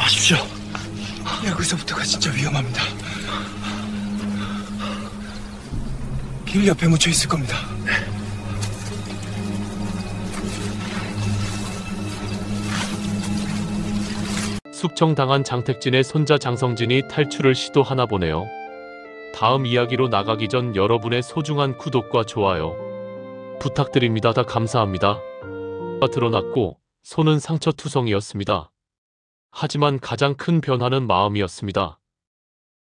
마십시오. 여기서부터가 진짜 위험합니다. 길 옆에 묻혀 있을 겁니다. 숙청당한 장택진의 손자 장성진이 탈출을 시도하나 보네요. 다음 이야기로 나가기 전 여러분의 소중한 구독과 좋아요 부탁드립니다. 다 감사합니다. 드러났고 손은 상처투성이었습니다. 하지만 가장 큰 변화는 마음이었습니다.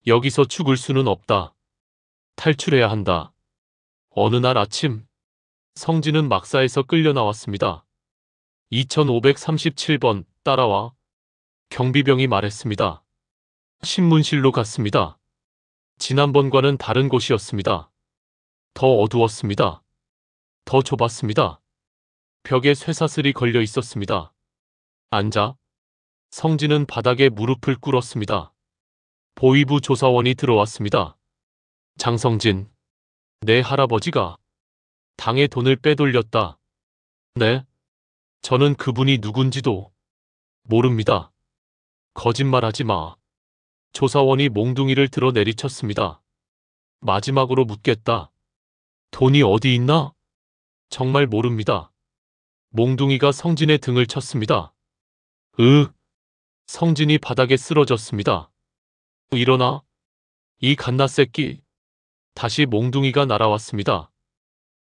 여기서 죽을 수는 없다. 탈출해야 한다. 어느 날 아침 성진은 막사에서 끌려 나왔습니다. 2537번 따라와. 경비병이 말했습니다. 신문실로 갔습니다. 지난번과는 다른 곳이었습니다. 더 어두웠습니다. 더 좁았습니다. 벽에 쇠사슬이 걸려 있었습니다. 앉아. 성진은 바닥에 무릎을 꿇었습니다. 보위부 조사원이 들어왔습니다. 장성진, 내 할아버지가 당의 돈을 빼돌렸다. 네? 저는 그분이 누군지도 모릅니다. 거짓말하지 마. 조사원이 몽둥이를 들어 내리쳤습니다. 마지막으로 묻겠다. 돈이 어디 있나? 정말 모릅니다. 몽둥이가 성진의 등을 쳤습니다. 성진이 바닥에 쓰러졌습니다. 일어나. 이 갓나새끼. 다시 몽둥이가 날아왔습니다.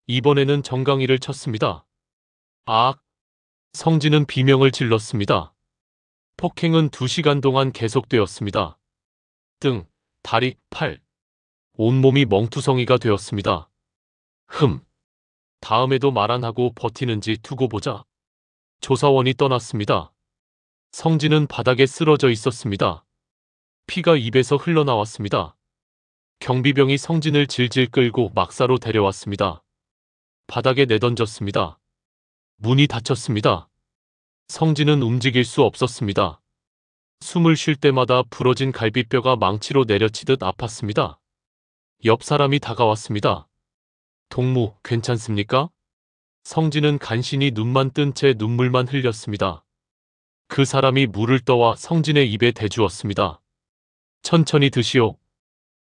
이번에는 정강이를 쳤습니다. 악! 성진은 비명을 질렀습니다. 폭행은 2시간 동안 계속되었습니다. 등, 다리, 팔, 온몸이 멍투성이가 되었습니다. 다음에도 말 안 하고 버티는지 두고 보자. 조사원이 떠났습니다. 성진은 바닥에 쓰러져 있었습니다. 피가 입에서 흘러나왔습니다. 경비병이 성진을 질질 끌고 막사로 데려왔습니다. 바닥에 내던졌습니다. 문이 닫혔습니다. 성진은 움직일 수 없었습니다. 숨을 쉴 때마다 부러진 갈비뼈가 망치로 내려치듯 아팠습니다. 옆 사람이 다가왔습니다. 동무, 괜찮습니까? 성진은 간신히 눈만 뜬 채 눈물만 흘렸습니다. 그 사람이 물을 떠와 성진의 입에 대주었습니다. 천천히 드시오.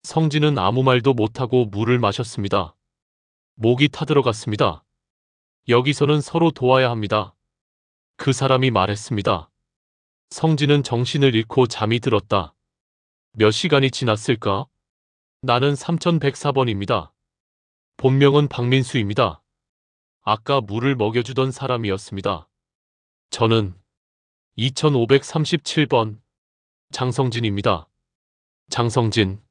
성진은 아무 말도 못하고 물을 마셨습니다. 목이 타들어갔습니다. 여기서는 서로 도와야 합니다. 그 사람이 말했습니다. 성진은 정신을 잃고 잠이 들었다. 몇 시간이 지났을까? 나는 3104번입니다. 본명은 박민수입니다. 아까 물을 먹여주던 사람이었습니다. 저는 2537번 장성진입니다. 장성진,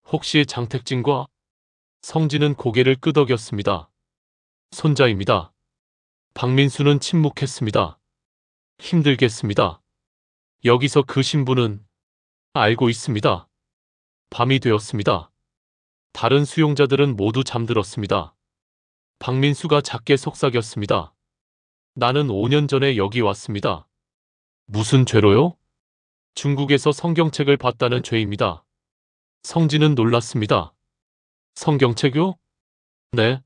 혹시 장택진과? 성진은 고개를 끄덕였습니다. 손자입니다. 박민수는 침묵했습니다. 힘들겠습니다. 여기서 그 신부는 알고 있습니다. 밤이 되었습니다. 다른 수용자들은 모두 잠들었습니다. 박민수가 작게 속삭였습니다. 나는 5년 전에 여기 왔습니다. 무슨 죄로요? 중국에서 성경책을 봤다는 죄입니다. 성진은 놀랐습니다. 성경책요? 네.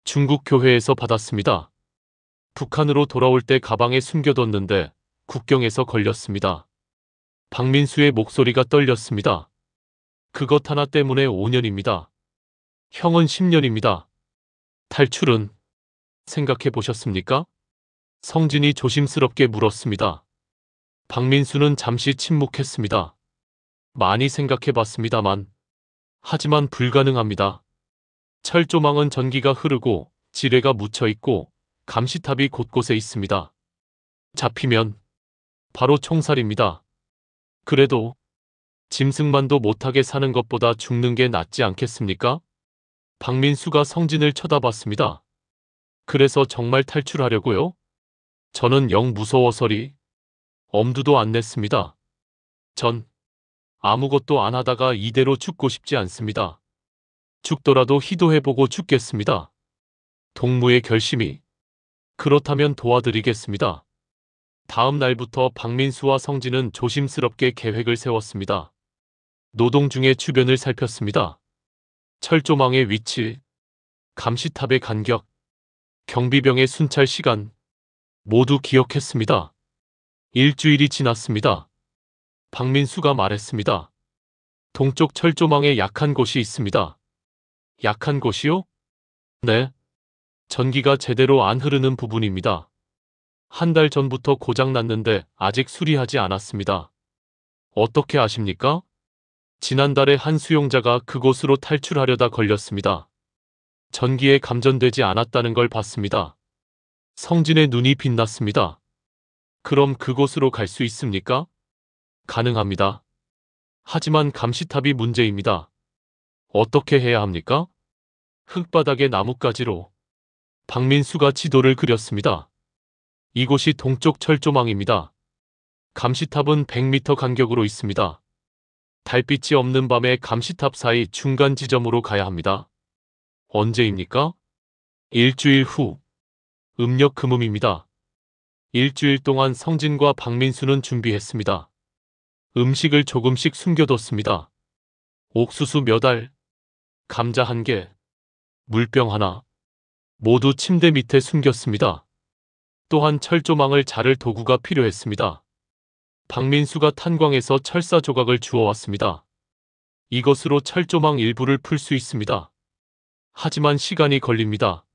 중국 교회에서 받았습니다. 북한으로 돌아올 때 가방에 숨겨뒀는데 국경에서 걸렸습니다. 박민수의 목소리가 떨렸습니다. 그것 하나 때문에 5년입니다. 형은 10년입니다. 탈출은 생각해 보셨습니까? 성진이 조심스럽게 물었습니다. 박민수는 잠시 침묵했습니다. 많이 생각해 봤습니다만, 하지만 불가능합니다. 철조망은 전기가 흐르고 지뢰가 묻혀 있고 감시탑이 곳곳에 있습니다. 잡히면 바로 총살입니다. 그래도 짐승만도 못하게 사는 것보다 죽는 게 낫지 않겠습니까? 박민수가 성진을 쳐다봤습니다. 그래서 정말 탈출하려고요? 저는 영 무서워서리 엄두도 안 냈습니다. 전 아무것도 안 하다가 이대로 죽고 싶지 않습니다. 죽더라도 희도해보고 죽겠습니다. 동무의 결심이 그렇다면 도와드리겠습니다. 다음 날부터 박민수와 성진은 조심스럽게 계획을 세웠습니다. 노동 중에 주변을 살폈습니다. 철조망의 위치, 감시탑의 간격, 경비병의 순찰 시간 모두 기억했습니다. 일주일이 지났습니다. 박민수가 말했습니다. 동쪽 철조망에 약한 곳이 있습니다. 약한 곳이요? 네. 전기가 제대로 안 흐르는 부분입니다. 한 달 전부터 고장났는데 아직 수리하지 않았습니다. 어떻게 아십니까? 지난달에 한 수용자가 그곳으로 탈출하려다 걸렸습니다. 전기에 감전되지 않았다는 걸 봤습니다. 성진의 눈이 빛났습니다. 그럼 그곳으로 갈 수 있습니까? 가능합니다. 하지만 감시탑이 문제입니다. 어떻게 해야 합니까? 흙바닥에 나뭇가지로. 박민수가 지도를 그렸습니다. 이곳이 동쪽 철조망입니다. 감시탑은 100m 간격으로 있습니다. 달빛이 없는 밤에 감시탑 사이 중간 지점으로 가야 합니다. 언제입니까? 일주일 후. 음력 금음입니다. 일주일 동안 성진과 박민수는 준비했습니다. 음식을 조금씩 숨겨뒀습니다. 옥수수 몇 알, 감자 1개, 물병 하나, 모두 침대 밑에 숨겼습니다. 또한 철조망을 자를 도구가 필요했습니다. 박민수가 탄광에서 철사 조각을 주워왔습니다. 이것으로 철조망 일부를 풀 수 있습니다. 하지만 시간이 걸립니다.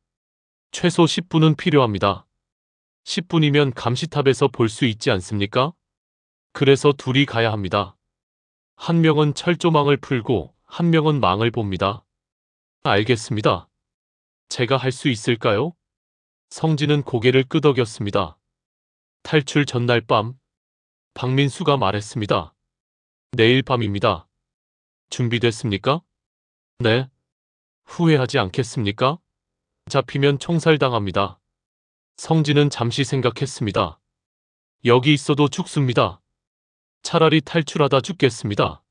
최소 10분은 필요합니다. 10분이면 감시탑에서 볼 수 있지 않습니까? 그래서 둘이 가야 합니다. 한 명은 철조망을 풀고 한 명은 망을 봅니다. 알겠습니다. 제가 할 수 있을까요? 성진은 고개를 끄덕였습니다. 탈출 전날 밤, 박민수가 말했습니다. 내일 밤입니다. 준비됐습니까? 네. 후회하지 않겠습니까? 잡히면 총살당합니다. 성진은 잠시 생각했습니다. 여기 있어도 죽습니다. 차라리 탈출하다 죽겠습니다.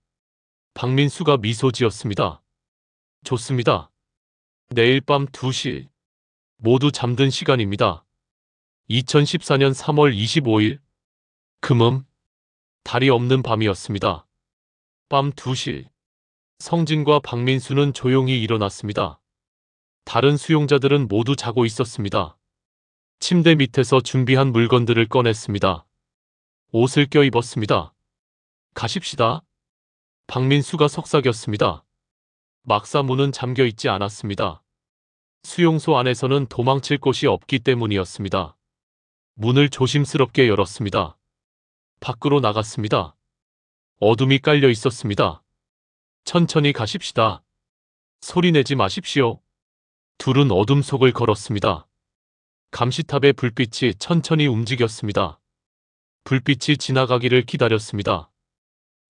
박민수가 미소 지었습니다. 좋습니다. 내일 밤 2시. 모두 잠든 시간입니다. 2014년 3월 25일. 금음. 달이 없는 밤이었습니다. 밤 2시. 성진과 박민수는 조용히 일어났습니다. 다른 수용자들은 모두 자고 있었습니다. 침대 밑에서 준비한 물건들을 꺼냈습니다. 옷을 껴입었습니다. 가십시다. 박민수가 속삭였습니다. 막사 문은 잠겨 있지 않았습니다. 수용소 안에서는 도망칠 곳이 없기 때문이었습니다. 문을 조심스럽게 열었습니다. 밖으로 나갔습니다. 어둠이 깔려 있었습니다. 천천히 가십시다. 소리내지 마십시오. 둘은 어둠 속을 걸었습니다. 감시탑의 불빛이 천천히 움직였습니다. 불빛이 지나가기를 기다렸습니다.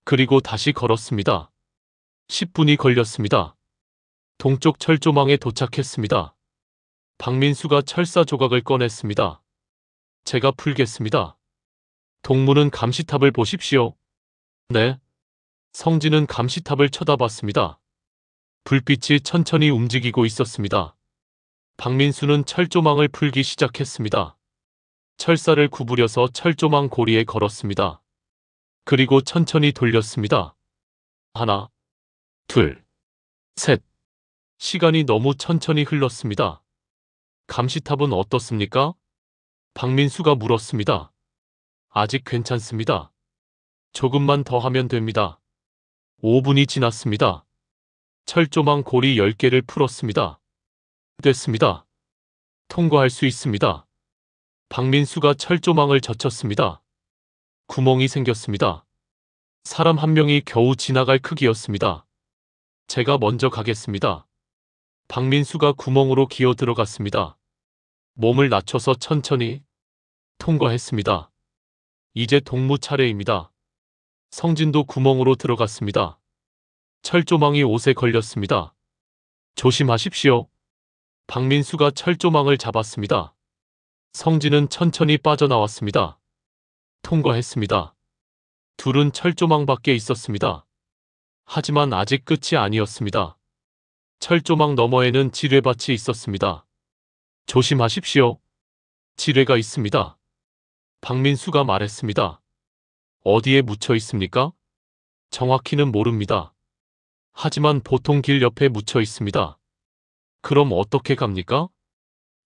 그리고 다시 걸었습니다. 10분이 걸렸습니다. 동쪽 철조망에 도착했습니다. 박민수가 철사 조각을 꺼냈습니다. 제가 풀겠습니다. 동무는 감시탑을 보십시오. 네. 성진은 감시탑을 쳐다봤습니다. 불빛이 천천히 움직이고 있었습니다. 박민수는 철조망을 풀기 시작했습니다. 철사를 구부려서 철조망 고리에 걸었습니다. 그리고 천천히 돌렸습니다. 하나, 둘, 셋. 시간이 너무 천천히 흘렀습니다. 감시탑은 어떻습니까? 박민수가 물었습니다. 아직 괜찮습니다. 조금만 더 하면 됩니다. 5분이 지났습니다. 철조망 고리 10개를 풀었습니다. 됐습니다. 통과할 수 있습니다. 박민수가 철조망을 젖혔습니다. 구멍이 생겼습니다. 사람 한 명이 겨우 지나갈 크기였습니다. 제가 먼저 가겠습니다. 박민수가 구멍으로 기어 들어갔습니다. 몸을 낮춰서 천천히 통과했습니다. 이제 동무 차례입니다. 성진도 구멍으로 들어갔습니다. 철조망이 옷에 걸렸습니다. 조심하십시오. 박민수가 철조망을 잡았습니다. 성진은 천천히 빠져나왔습니다. 통과했습니다. 둘은 철조망 밖에 있었습니다. 하지만 아직 끝이 아니었습니다. 철조망 너머에는 지뢰밭이 있었습니다. 조심하십시오. 지뢰가 있습니다. 박민수가 말했습니다. 어디에 묻혀 있습니까? 정확히는 모릅니다. 하지만 보통 길 옆에 묻혀 있습니다. 그럼 어떻게 갑니까?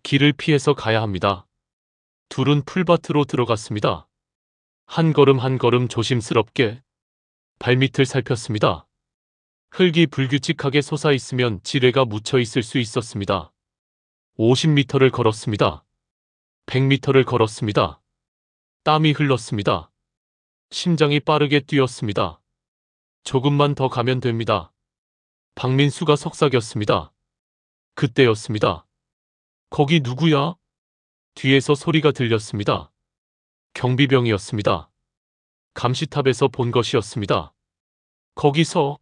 길을 피해서 가야 합니다. 둘은 풀밭으로 들어갔습니다. 한 걸음 한 걸음 조심스럽게 발밑을 살폈습니다. 흙이 불규칙하게 솟아 있으면 지뢰가 묻혀 있을 수 있었습니다. 50m를 걸었습니다. 100m를 걸었습니다. 땀이 흘렀습니다. 심장이 빠르게 뛰었습니다. 조금만 더 가면 됩니다. 박민수가 속삭였습니다. 그때였습니다. 거기 누구야? 뒤에서 소리가 들렸습니다. 경비병이었습니다. 감시탑에서 본 것이었습니다. 거기서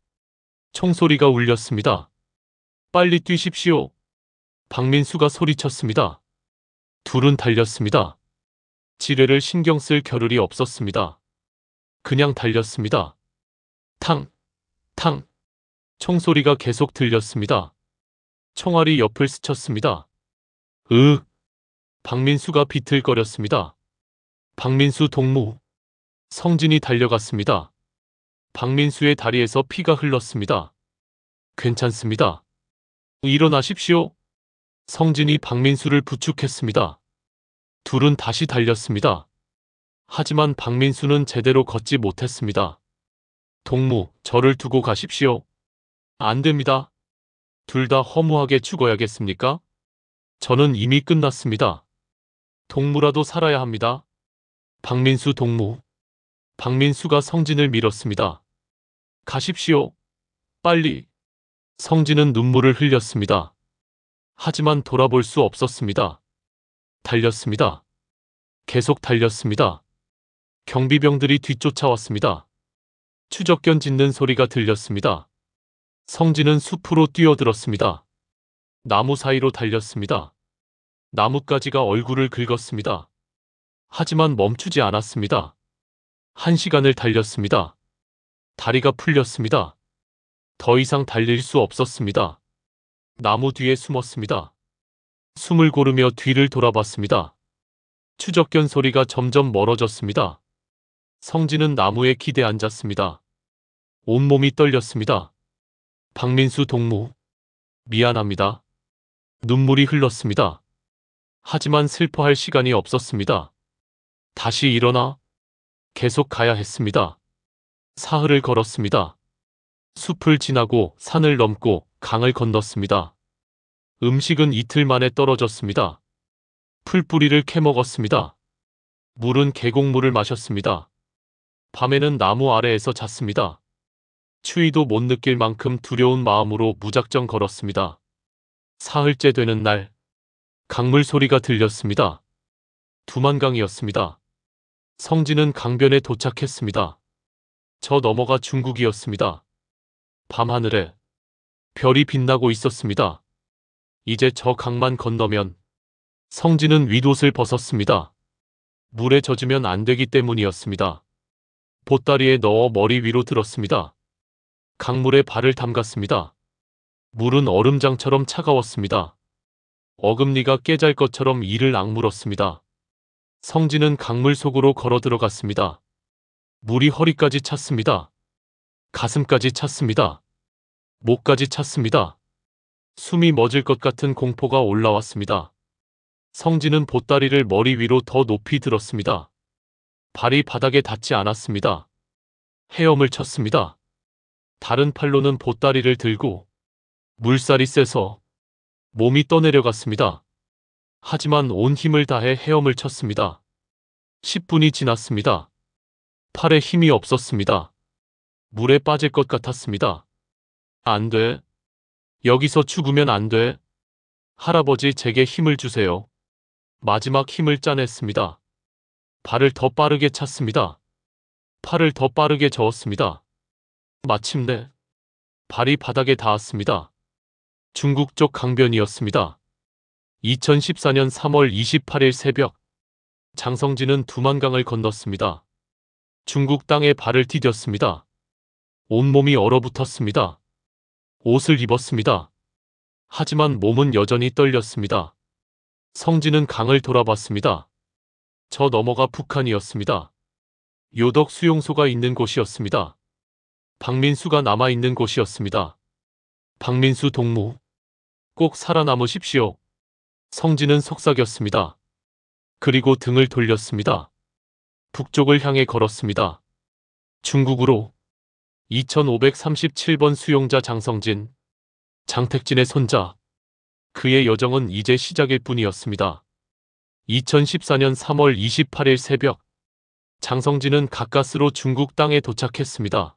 총소리가 울렸습니다. 빨리 뛰십시오. 박민수가 소리쳤습니다. 둘은 달렸습니다. 지뢰를 신경 쓸 겨를이 없었습니다. 그냥 달렸습니다. 탕, 탕. 총소리가 계속 들렸습니다. 총알이 옆을 스쳤습니다. 박민수가 비틀거렸습니다. 박민수 동무. 성진이 달려갔습니다. 박민수의 다리에서 피가 흘렀습니다. 괜찮습니다. 일어나십시오. 성진이 박민수를 부축했습니다. 둘은 다시 달렸습니다. 하지만 박민수는 제대로 걷지 못했습니다. 동무, 저를 두고 가십시오. 안 됩니다. 둘 다 허무하게 죽어야겠습니까? 저는 이미 끝났습니다. 동무라도 살아야 합니다. 박민수 동무. 박민수가 성진을 밀었습니다. 가십시오. 빨리. 성진은 눈물을 흘렸습니다. 하지만 돌아볼 수 없었습니다. 달렸습니다. 계속 달렸습니다. 경비병들이 뒤쫓아왔습니다. 추적견 짖는 소리가 들렸습니다. 성진은 숲으로 뛰어들었습니다. 나무 사이로 달렸습니다. 나뭇가지가 얼굴을 긁었습니다. 하지만 멈추지 않았습니다. 1시간을 달렸습니다. 다리가 풀렸습니다. 더 이상 달릴 수 없었습니다. 나무 뒤에 숨었습니다. 숨을 고르며 뒤를 돌아봤습니다. 추적견 소리가 점점 멀어졌습니다. 성진은 나무에 기대 앉았습니다. 온몸이 떨렸습니다. 박민수 동무. 미안합니다. 눈물이 흘렀습니다. 하지만 슬퍼할 시간이 없었습니다. 다시 일어나. 계속 가야 했습니다. 사흘을 걸었습니다. 숲을 지나고 산을 넘고 강을 건넜습니다. 음식은 이틀 만에 떨어졌습니다. 풀뿌리를 캐먹었습니다. 물은 계곡물을 마셨습니다. 밤에는 나무 아래에서 잤습니다. 추위도 못 느낄 만큼 두려운 마음으로 무작정 걸었습니다. 사흘째 되는 날, 강물 소리가 들렸습니다. 두만강이었습니다. 성진은 강변에 도착했습니다. 저 너머가 중국이었습니다. 밤하늘에 별이 빛나고 있었습니다. 이제 저 강만 건너면 성진은 윗옷을 벗었습니다. 물에 젖으면 안 되기 때문이었습니다. 보따리에 넣어 머리 위로 들었습니다. 강물에 발을 담갔습니다. 물은 얼음장처럼 차가웠습니다. 어금니가 깨잘 것처럼 이를 악물었습니다. 성진은 강물 속으로 걸어 들어갔습니다. 물이 허리까지 찼습니다. 가슴까지 찼습니다. 목까지 찼습니다. 숨이 멎을 것 같은 공포가 올라왔습니다. 성진은 보따리를 머리 위로 더 높이 들었습니다. 발이 바닥에 닿지 않았습니다. 헤엄을 쳤습니다. 다른 팔로는 보따리를 들고 물살이 세서 몸이 떠내려갔습니다. 하지만 온 힘을 다해 헤엄을 쳤습니다. 10분이 지났습니다. 팔에 힘이 없었습니다. 물에 빠질 것 같았습니다. 안 돼. 여기서 죽으면 안 돼. 할아버지 제게 힘을 주세요. 마지막 힘을 짜냈습니다. 발을 더 빠르게 찼습니다. 팔을 더 빠르게 저었습니다. 마침내 발이 바닥에 닿았습니다. 중국 쪽 강변이었습니다. 2014년 3월 28일 새벽, 장성진은 두만강을 건넜습니다. 중국 땅에 발을 디뎠습니다. 온몸이 얼어붙었습니다. 옷을 입었습니다. 하지만 몸은 여전히 떨렸습니다. 성진은 강을 돌아봤습니다. 저 너머가 북한이었습니다. 요덕 수용소가 있는 곳이었습니다. 박민수가 남아있는 곳이었습니다. 박민수 동무, 꼭 살아남으십시오. 성진은 속삭였습니다. 그리고 등을 돌렸습니다. 북쪽을 향해 걸었습니다. 중국으로. 2537번 수용자 장성진, 장택진의 손자. 그의 여정은 이제 시작일 뿐이었습니다. 2014년 3월 28일 새벽, 장성진은 가까스로 중국 땅에 도착했습니다.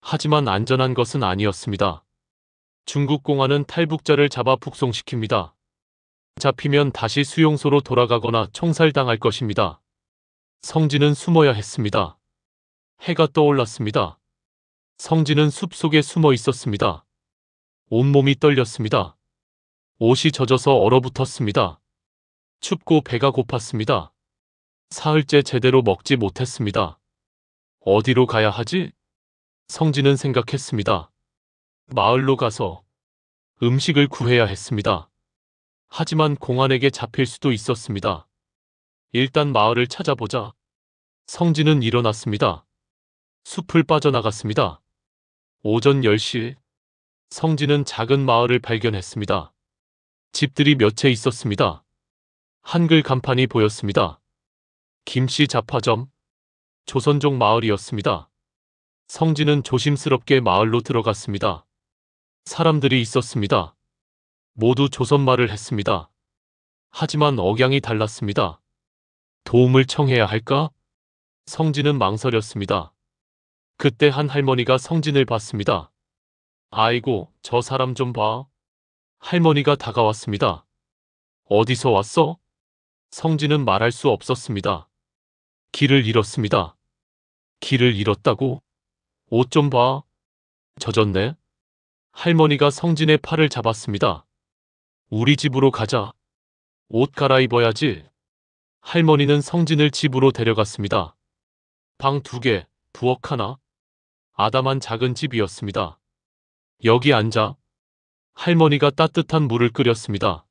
하지만 안전한 것은 아니었습니다. 중국 공안은 탈북자를 잡아 북송시킵니다. 잡히면 다시 수용소로 돌아가거나 총살당할 것입니다. 성진은 숨어야 했습니다. 해가 떠올랐습니다. 성진은 숲속에 숨어 있었습니다. 온몸이 떨렸습니다. 옷이 젖어서 얼어붙었습니다. 춥고 배가 고팠습니다. 사흘째 제대로 먹지 못했습니다. 어디로 가야 하지? 성진은 생각했습니다. 마을로 가서 음식을 구해야 했습니다. 하지만 공안에게 잡힐 수도 있었습니다. 일단 마을을 찾아보자. 성진은 일어났습니다. 숲을 빠져나갔습니다. 오전 10시, 성진은 작은 마을을 발견했습니다. 집들이 몇 채 있었습니다. 한글 간판이 보였습니다. 김씨 잡화점, 조선족 마을이었습니다. 성진은 조심스럽게 마을로 들어갔습니다. 사람들이 있었습니다. 모두 조선말을 했습니다. 하지만 억양이 달랐습니다. 도움을 청해야 할까? 성진은 망설였습니다. 그때 한 할머니가 성진을 봤습니다. 아이고, 저 사람 좀 봐. 할머니가 다가왔습니다. 어디서 왔어? 성진은 말할 수 없었습니다. 길을 잃었습니다. 길을 잃었다고? 옷 좀 봐. 젖었네. 할머니가 성진의 팔을 잡았습니다. 우리 집으로 가자. 옷 갈아입어야지. 할머니는 성진을 집으로 데려갔습니다. 방 2개, 부엌 하나. 아담한 작은 집이었습니다. 여기 앉아. 할머니가 따뜻한 물을 끓였습니다.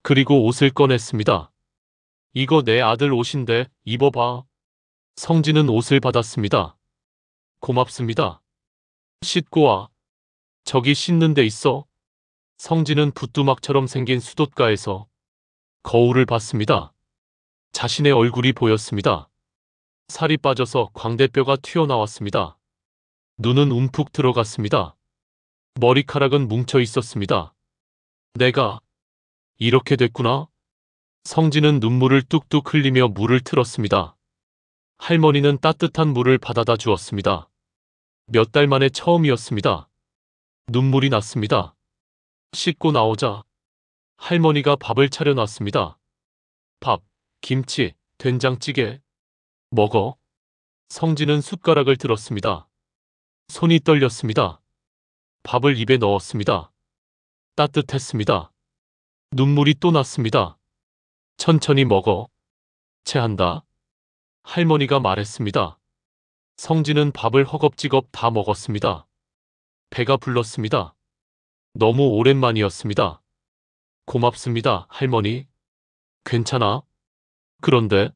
그리고 옷을 꺼냈습니다. 이거 내 아들 옷인데 입어봐. 성진은 옷을 받았습니다. 고맙습니다. 씻고 와. 저기 씻는 데 있어. 성진은 부뚜막처럼 생긴 수돛가에서 거울을 봤습니다. 자신의 얼굴이 보였습니다. 살이 빠져서 광대뼈가 튀어나왔습니다. 눈은 움푹 들어갔습니다. 머리카락은 뭉쳐 있었습니다. 내가 이렇게 됐구나. 성진은 눈물을 뚝뚝 흘리며 물을 틀었습니다. 할머니는 따뜻한 물을 받아다 주었습니다. 몇 달 만에 처음이었습니다. 눈물이 났습니다. 씻고 나오자 할머니가 밥을 차려놨습니다. 밥, 김치, 된장찌개. 먹어. 성진은 숟가락을 들었습니다. 손이 떨렸습니다. 밥을 입에 넣었습니다. 따뜻했습니다. 눈물이 또 났습니다. 천천히 먹어. 체한다. 할머니가 말했습니다. 성진은 밥을 허겁지겁 다 먹었습니다. 배가 불렀습니다. 너무 오랜만이었습니다. 고맙습니다, 할머니. 괜찮아? 그런데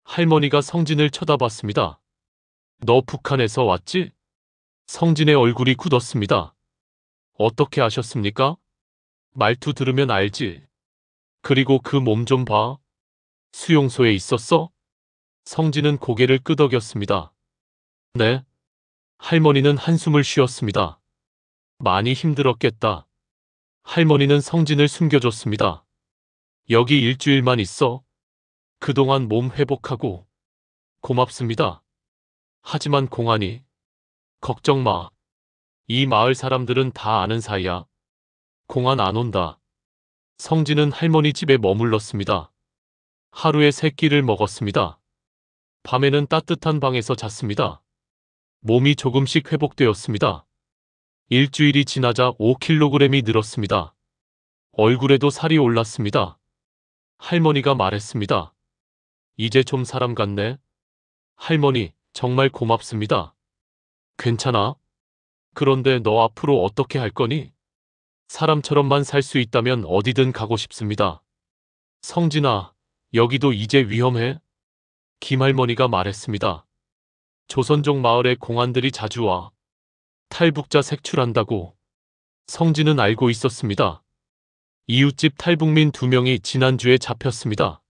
할머니가 성진을 쳐다봤습니다. 너 북한에서 왔지? 성진의 얼굴이 굳었습니다. 어떻게 아셨습니까? 말투 들으면 알지. 그리고 그 몸 좀 봐. 수용소에 있었어? 성진은 고개를 끄덕였습니다. 네. 할머니는 한숨을 쉬었습니다. 많이 힘들었겠다. 할머니는 성진을 숨겨줬습니다. 여기 일주일만 있어. 그동안 몸 회복하고. 고맙습니다. 하지만 공안이. 걱정 마. 이 마을 사람들은 다 아는 사이야. 공안 안 온다. 성진은 할머니 집에 머물렀습니다. 하루에 3끼를 먹었습니다. 밤에는 따뜻한 방에서 잤습니다. 몸이 조금씩 회복되었습니다. 일주일이 지나자 5kg이 늘었습니다. 얼굴에도 살이 올랐습니다. 할머니가 말했습니다. 이제 좀 사람 같네. 할머니, 정말 고맙습니다. 괜찮아? 그런데 너 앞으로 어떻게 할 거니? 사람처럼만 살 수 있다면 어디든 가고 싶습니다. 성진아, 여기도 이제 위험해? 김할머니가 말했습니다. 조선족 마을에 공안들이 자주 와. 탈북자 색출한다고. 성진은 알고 있었습니다. 이웃집 탈북민 2명이 지난주에 잡혔습니다.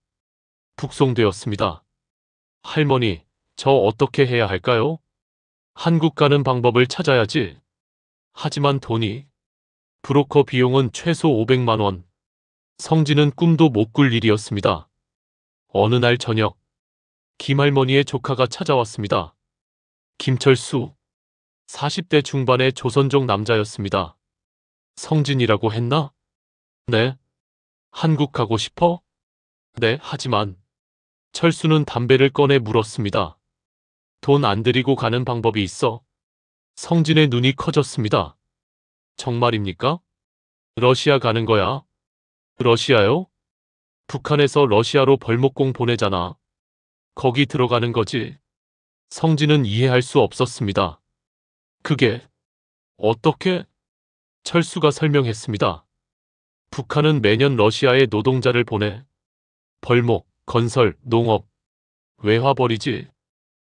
북송되었습니다. 할머니, 저 어떻게 해야 할까요? 한국 가는 방법을 찾아야지. 하지만 돈이, 브로커 비용은 최소 500만 원. 성진은 꿈도 못 꿀 일이었습니다. 어느 날 저녁, 김할머니의 조카가 찾아왔습니다. 김철수, 40대 중반의 조선족 남자였습니다. 성진이라고 했나? 네. 한국 가고 싶어? 네, 하지만 철수는 담배를 꺼내 물었습니다. 돈 안 들이고 가는 방법이 있어? 성진의 눈이 커졌습니다. 정말입니까? 러시아 가는 거야? 러시아요? 북한에서 러시아로 벌목공 보내잖아. 거기 들어가는 거지. 성진은 이해할 수 없었습니다. 그게 어떻게? 철수가 설명했습니다. 북한은 매년 러시아에 노동자를 보내. 벌목, 건설, 농업, 외화벌이지.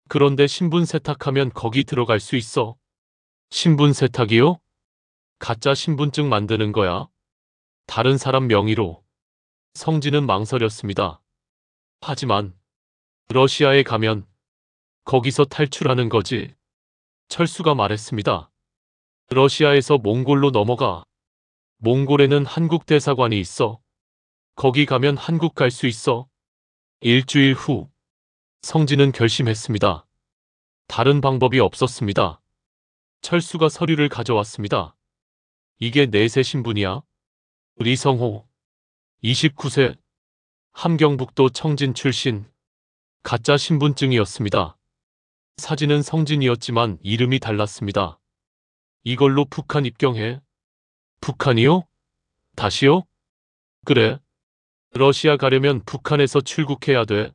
그런데 신분 세탁하면 거기 들어갈 수 있어. 신분 세탁이요? 가짜 신분증 만드는 거야. 다른 사람 명의로. 성진은 망설였습니다. 하지만 러시아에 가면 거기서 탈출하는 거지. 철수가 말했습니다. 러시아에서 몽골로 넘어가. 몽골에는 한국 대사관이 있어. 거기 가면 한국 갈 수 있어. 일주일 후, 성진은 결심했습니다. 다른 방법이 없었습니다. 철수가 서류를 가져왔습니다. 이게 내세 신분이야. 리성호, 29세, 함경북도 청진 출신. 가짜 신분증이었습니다. 사진은 성진이었지만 이름이 달랐습니다. 이걸로 북한 입경해. 북한이요? 다시요? 그래. 러시아 가려면 북한에서 출국해야 돼.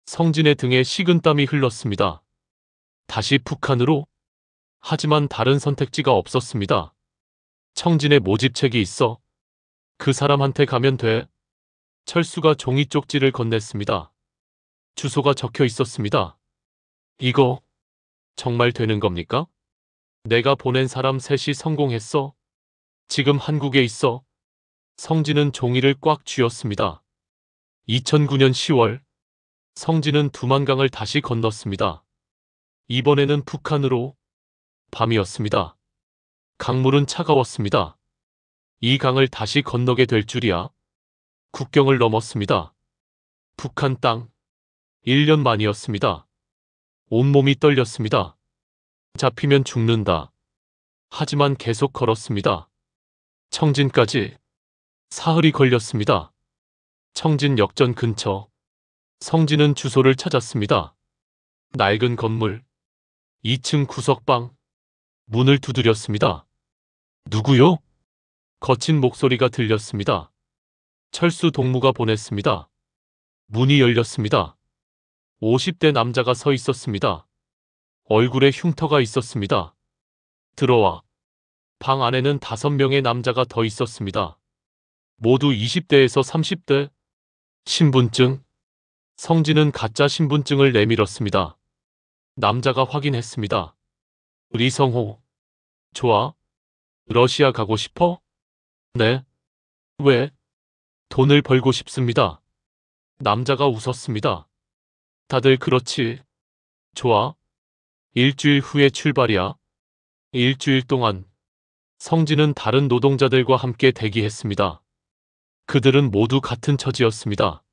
성진의 등에 식은땀이 흘렀습니다. 다시 북한으로? 하지만 다른 선택지가 없었습니다. 청진의 모집책이 있어. 그 사람한테 가면 돼. 철수가 종이 쪽지를 건넸습니다. 주소가 적혀 있었습니다. 이거 정말 되는 겁니까? 내가 보낸 사람 셋이 성공했어. 지금 한국에 있어. 성진은 종이를 꽉 쥐었습니다. 2009년 10월, 성진은 두만강을 다시 건넜습니다. 이번에는 북한으로. 밤이었습니다. 강물은 차가웠습니다. 이 강을 다시 건너게 될 줄이야. 국경을 넘었습니다. 북한 땅. 1년 만이었습니다. 온몸이 떨렸습니다. 잡히면 죽는다. 하지만 계속 걸었습니다. 청진까지. 사흘이 걸렸습니다. 청진 역전 근처. 성진은 주소를 찾았습니다. 낡은 건물. 2층 구석방. 문을 두드렸습니다. 누구요? 거친 목소리가 들렸습니다. 철수 동무가 보냈습니다. 문이 열렸습니다. 50대 남자가 서 있었습니다. 얼굴에 흉터가 있었습니다. 들어와. 방 안에는 5명의 남자가 더 있었습니다. 모두 20대에서 30대. 신분증. 성진은 가짜 신분증을 내밀었습니다. 남자가 확인했습니다. 리성호. 좋아. 러시아 가고 싶어? 네. 왜? 돈을 벌고 싶습니다. 남자가 웃었습니다. 다들 그렇지. 좋아. 일주일 후에 출발이야. 일주일 동안 성진은 다른 노동자들과 함께 대기했습니다. 그들은 모두 같은 처지였습니다.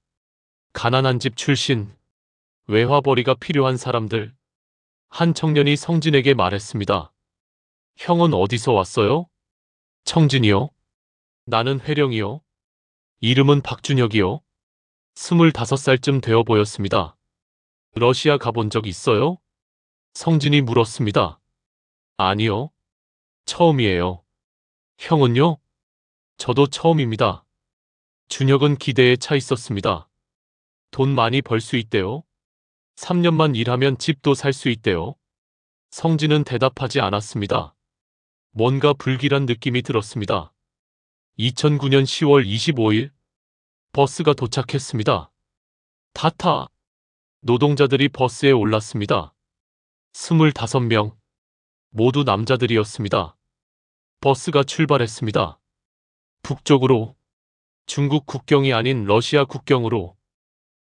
가난한 집 출신, 외화벌이가 필요한 사람들. 한 청년이 성진에게 말했습니다. 형은 어디서 왔어요? 청진이요. 나는 회령이요. 이름은 박준혁이요. 25살쯤 되어 보였습니다. 러시아 가본 적 있어요? 성진이 물었습니다. 아니요. 처음이에요. 형은요? 저도 처음입니다. 준혁은 기대에 차 있었습니다. 돈 많이 벌 수 있대요. 3년만 일하면 집도 살 수 있대요. 성진은 대답하지 않았습니다. 뭔가 불길한 느낌이 들었습니다. 2009년 10월 25일, 버스가 도착했습니다. 타타. 노동자들이 버스에 올랐습니다. 25명. 모두 남자들이었습니다. 버스가 출발했습니다. 북쪽으로. 중국 국경이 아닌 러시아 국경으로.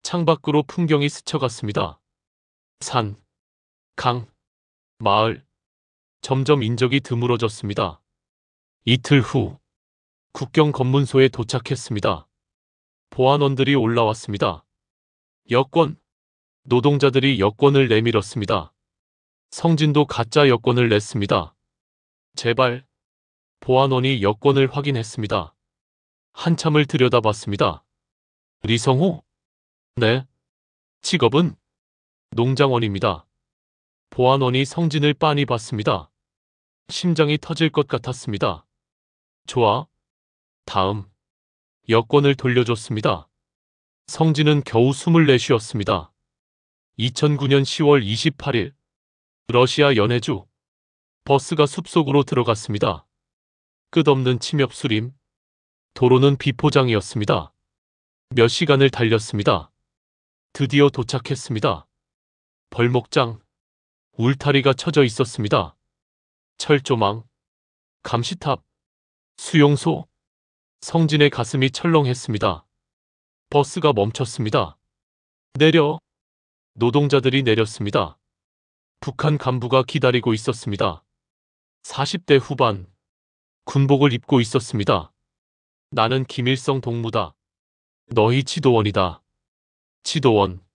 창밖으로 풍경이 스쳐갔습니다. 산, 강, 마을. 점점 인적이 드물어졌습니다. 이틀 후 국경 검문소에 도착했습니다. 보안원들이 올라왔습니다. 여권. 노동자들이 여권을 내밀었습니다. 성진도 가짜 여권을 냈습니다. 제발. 보안원이 여권을 확인했습니다. 한참을 들여다봤습니다. 리성호? 네. 직업은? 농장원입니다. 보안원이 성진을 빤히 봤습니다. 심장이 터질 것 같았습니다. 좋아. 다음. 여권을 돌려줬습니다. 성진은 겨우 숨을 내쉬었습니다. 2009년 10월 28일. 러시아 연해주. 버스가 숲속으로 들어갔습니다. 끝없는 침엽 수림. 도로는 비포장이었습니다. 몇 시간을 달렸습니다. 드디어 도착했습니다. 벌목장. 울타리가 쳐져 있었습니다. 철조망. 감시탑. 수용소. 성진의 가슴이 철렁했습니다. 버스가 멈췄습니다. 내려. 노동자들이 내렸습니다. 북한 간부가 기다리고 있었습니다. 40대 후반. 군복을 입고 있었습니다. 나는 김일성 동무다. 너희 지도원이다. 지도원.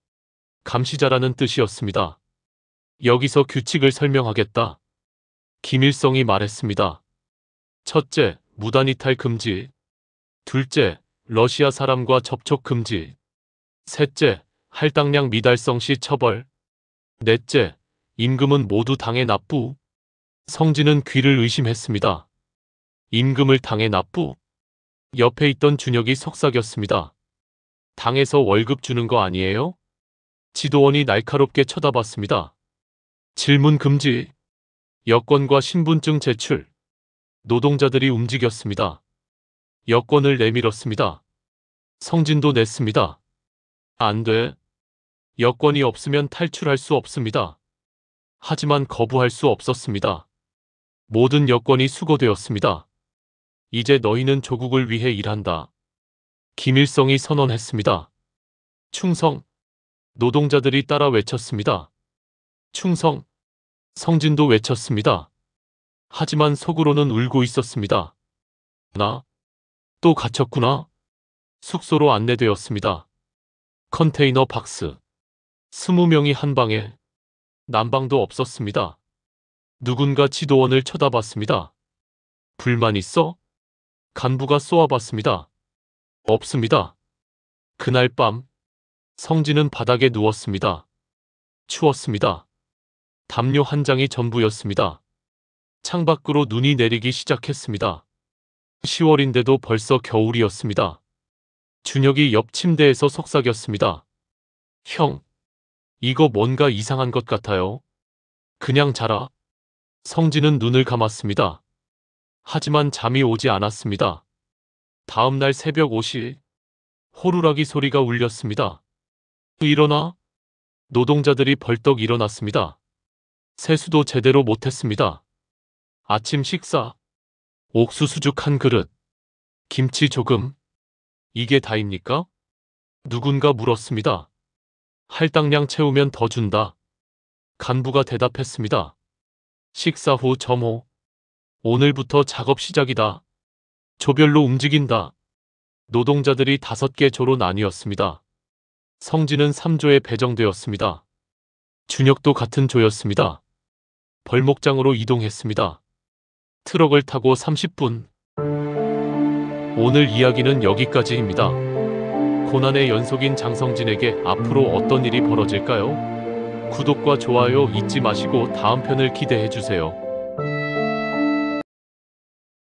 감시자라는 뜻이었습니다. 여기서 규칙을 설명하겠다. 김일성이 말했습니다. 첫째, 무단이탈 금지. 둘째, 러시아 사람과 접촉 금지. 셋째, 할당량 미달성 시 처벌. 넷째, 임금은 모두 당에 납부. 성진은 귀를 의심했습니다. 임금을 당에 납부? 옆에 있던 준혁이 속삭였습니다. 당에서 월급 주는 거 아니에요? 지도원이 날카롭게 쳐다봤습니다. 질문 금지. 여권과 신분증 제출. 노동자들이 움직였습니다. 여권을 내밀었습니다. 성진도 냈습니다. 안 돼. 여권이 없으면 탈출할 수 없습니다. 하지만 거부할 수 없었습니다. 모든 여권이 수거되었습니다. 이제 너희는 조국을 위해 일한다. 김일성이 선언했습니다. 충성. 노동자들이 따라 외쳤습니다. 충성. 성진도 외쳤습니다. 하지만 속으로는 울고 있었습니다. 나 또 갇혔구나. 숙소로 안내되었습니다. 컨테이너 박스. 20명이 한 방에. 난방도 없었습니다. 누군가 지도원을 쳐다봤습니다. 불만 있어? 간부가 쏘아봤습니다. 없습니다. 그날 밤 성진은 바닥에 누웠습니다. 추웠습니다. 담요 한 장이 전부였습니다. 창밖으로 눈이 내리기 시작했습니다. 10월인데도 벌써 겨울이었습니다. 준혁이 옆 침대에서 속삭였습니다. 형, 이거 뭔가 이상한 것 같아요. 그냥 자라. 성진은 눈을 감았습니다. 하지만 잠이 오지 않았습니다. 다음 날 새벽 5시, 호루라기 소리가 울렸습니다. 일어나. 노동자들이 벌떡 일어났습니다. 세수도 제대로 못했습니다. 아침 식사. 옥수수죽 한 그릇. 김치 조금. 이게 다입니까? 누군가 물었습니다. 할당량 채우면 더 준다. 간부가 대답했습니다. 식사 후 점호. 오늘부터 작업 시작이다. 조별로 움직인다. 노동자들이 5개 조로 나뉘었습니다. 성진은 3조에 배정되었습니다. 준혁도 같은 조였습니다. 벌목장으로 이동했습니다. 트럭을 타고 30분. 오늘 이야기는 여기까지입니다. 고난의 연속인 장성진에게 앞으로 어떤 일이 벌어질까요? 구독과 좋아요 잊지 마시고 다음 편을 기대해 주세요.